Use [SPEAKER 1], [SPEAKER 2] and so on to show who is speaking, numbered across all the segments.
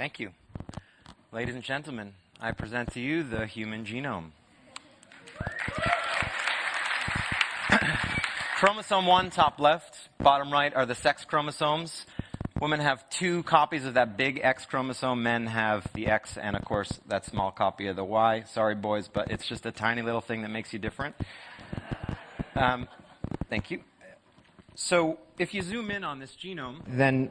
[SPEAKER 1] Thank you. Ladies and gentlemen, I present to you the human genome. Chromosome 1, top left, bottom right are the sex chromosomes. Women have 2 copies of that big X chromosome. Men have the X and, of course, that small copy of the Y. Sorry, boys, but it's just a tiny little thing that makes you different. Thank you. So if you zoom in on this genome, then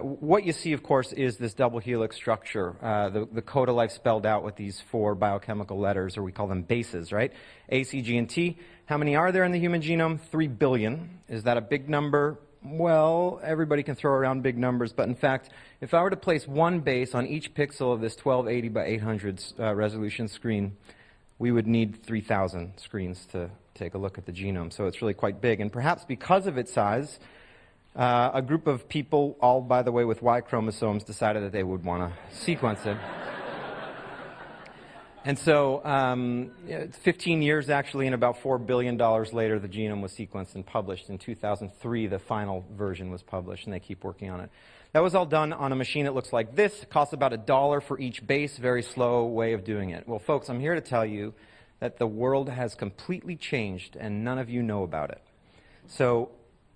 [SPEAKER 1] what you see, of course, is this double helix structure, the code of life spelled out with these 4 biochemical letters, or we call them bases, right? A, C, G, and T. How many are there in the human genome? 3 billion. Is that a big number? Well, everybody can throw around big numbers, but in fact, if I were to place one base on each pixel of this 1280 by 800 resolution screen, we would need 3,000 screens to take a look at the genome. So it's really quite big. And perhaps because of its size, a group of people, all by the way with Y chromosomes, decided that they would want to sequence it. And so 15 years actually, and about $4 billion later, the genome was sequenced and published. In 2003, the final version was published, and they keep working on it. That was all done on a machine that looks like this. It costs about $1 for each base. Very slow way of doing it. Well, folks, I'm here to tell you that the world has completely changed, and none of you know about it. So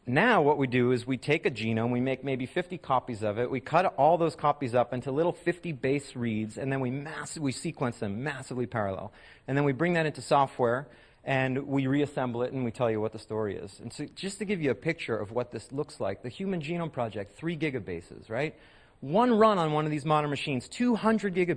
[SPEAKER 1] now what we do is we take a genome, we make maybe 50 copies of it, we cut all those copies up into little 50 base reads, and then we sequence them massively parallel. And then we bring that into software, and we reassemble it, and we tell you what the story is. And so just to give you a picture of what this looks like, the Human Genome Project, 3 gigabases, right? One run on one of these modern machines, 200 gigabases.